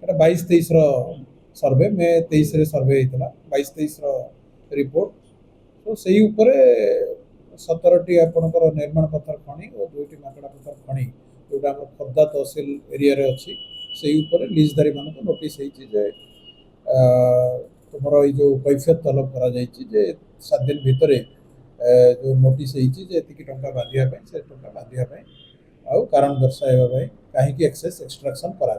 এটা 22-23 सर्वे मे 23 सर्वे होता 22-23 रिपोर्ट तो से 17टी आपणकर निर्माण पत्थर खनि और 2टी माकड़ा पत्थर खनि जोटा खोर्धा तहसिल एरिया रे अच्छी से लीजधारी मान नोटिस तुम जो कैफियत तलब कर 7 दिन भितर जो नोटिस होती टंका बांधा से टंका बांधापी आउ कारण दर्शाइबा कहीं एक्सेस एक्सट्राक्शन करा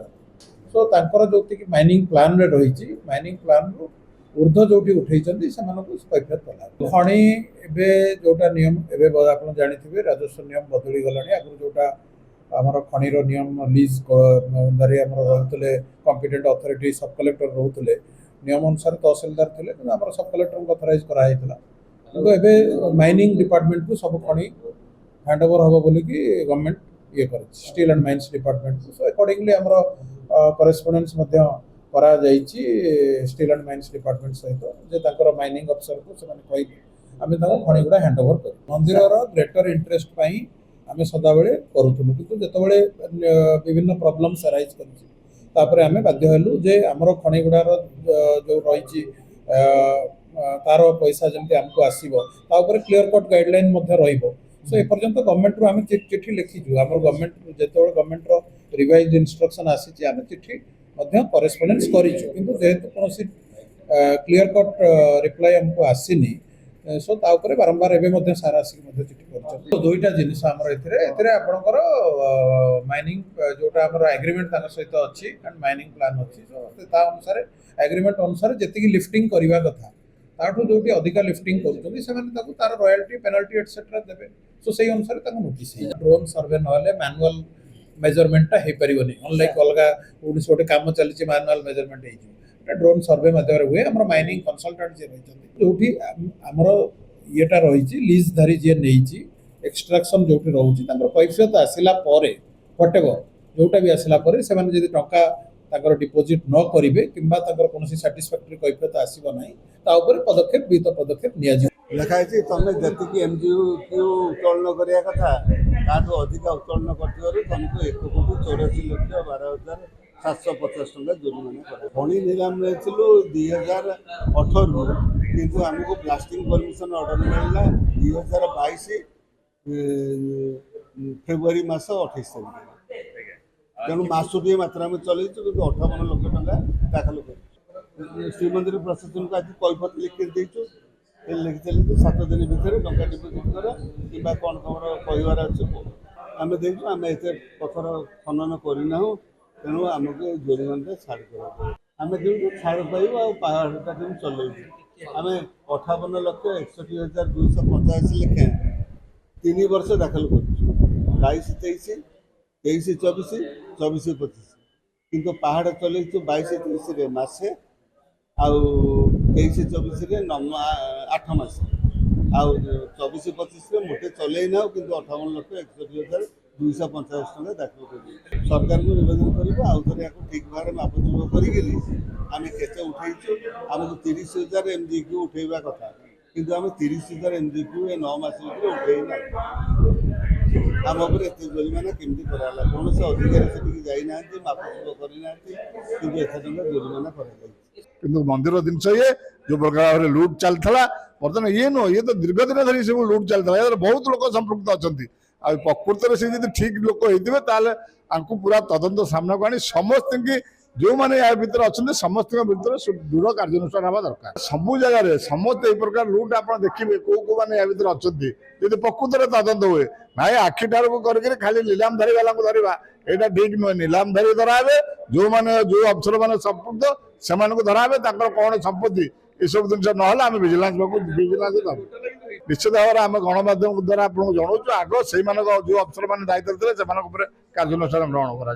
सो तांकर जो माइनिंग प्लान रे रही माइनिंग प्लान रु ऊर्ध जो उठे कैफियत कला खनि एबे जोटा नियम एबे आप जानी राजस्व नियम बदली गला आगु जोटा आमर खनिर नियम लीज दारी रोते कॉम्पिटेंट अथॉरिटी सब कलेक्टर रोते नियम अनुसार तहसिलदार थे आम सब कलेक्टर को अथराइज कराइला तो माइनिंग डिपार्टमेंट को सब खनि हैंड ओवर हम बोलिक गवर्नमेंट ये कर स्टील एंड माइंस डिपार्टमेंट को सो अकॉर्डिंगली आमर करेस्पोंडेंस करा स्टील एंड माइंस डिपार्टमेंट सहित माइनिंग अफसर को आम खनि गुड़ा हैंड ओवर कर मंदिर ग्रेटर इंटरेस्ट आम सदा बेले करूँ कि जिते विभिन्न प्रॉब्लम्स अराइज कर आम बाध्य हेलु जे आमर खनि गुड़ार जो रही तार पैसा जमी आमको आसो क्लीयर कट गाइडलाइन सो एपर्यंत गवर्नमेंट रू आम चिठी लिखीचु आम गवर्नमेंट जो गवर्नमेंट रिवाइज इंस्ट्रक्शन आसी आम चिठी करेस्पोंडेंस करूँ जेहेतु कौन क्लीयर कट रिप्लाई आमको आसीनी सो बारंबार एवं सार आसिक चिठी कर दुईटा जिनस आपणकर माइनिंग जोटा एग्रीमेंट सहित अच्छी एंड माइनिंग प्लान अच्छी सो अनुसार एग्रीमेंट अनुसार जी लिफ्टिंग करवा कथा ताठू जो अधिका लिफ्टिंग कर तार रॉयल्टी पेनाल्टी एटसेट्रा देवे सो से अनुसार नोटिस ड्रोन सर्वे ना मैनुअल मेजरमेंट हो पारनि अनलाइक अलग गोटे कम चली मैनुअल मेजरमेंट हो ड्रोन सर्वे मध्यम हुए आम माइनिंग कंसल्टेंट जी रही जो आमर येटा रही लीजधारी जी नहीं एक्सट्राक्शन जो रोचे कैफियत आसला व्हाटएवर जोटा भी आसला से टंका डिपोजिट न करेंगे कि कौन साटिस्फैक्टरी कैफियत आसो ना पदक्षेप विहित पदक्षेप लिखाई तुम जी एमजीयू उत्तोलन करने कथा अधिक उत्तोलन कर तुमको 1,84,12,750 टका जुर्माना खनि निलाम रही 2018 किंतु आमको ब्लास्टिंग परमिशन ऑर्डर मिलला 2022 फेब्रुआरी मास 28 तारीख तेणु मासुटी मात्रा में चलू कि 58 लाख टका दाखल कर श्रीमंदिर प्रशासन को आज कैफियत लिखी लिखी 7 दिन भितर टंका डिपोजिट कर कि कौन खबर कहबार अच्छे आम देखु आम एत पथर खनन करना तेणु आमको जोरिमाना छाड़ कर आम केमी छाड़ पाइब आहाटा केमी चलू आम 58,61,285 लेखें 3 वर्ष दाखल कर 22-23 23-24 24-25 किंतु पहाड़ चलू 22-23 मसे आउ 23-24 8 मास आउ 24-25 मोटे चल ना कि 58,61,285 टका दाखिल कर सरकार को निवेदन कर आउ थे ठीक भाव में मापचुप करें उठेचु आमको 30,000 MGQ उठेवा कथा किंतु आम 30,000 MGQ 9 मास उठेना आम एत जोरिमाना केमती कराला कौन से अधिकारी से जाना मापचुप करना कि जोरिमाना कर मंदिर जिनस ये जो प्रकार लुट चलता बर्तमान ये नुह ये तो दीर्घ दिन धरी सब लुट चलता बहुत लोग संपृक्त अच्छा प्रकृत में से ठीक लोक होते पूरा तदंत सामना को आनी समस्त की जो मैंने या भर अच्छा समस्त भर दृढ़ कार्यानुष्ठान हवा दरकार सबू जगह समस्त यही प्रकार लुट आप देखिए कौ मैंने या भर अच्छा जी प्रकृत में तदंत हुए भाई आखिठार कर खाली नीलामधारी वाला धरवा यहाँ ठीक नुहे नीलामधारी धरावे जो मैंने जो अफसर मैंने संपृक्त से धरावे कौन संपत्ति ये सब जिन ना आम विजिलेंस निश्चित भाव में आम गणमाध्यम द्वारा आपको जनाऊँ आग से जो अफसर मैंने दायित्व थे कार्यानुष्ठान ग्रहण करा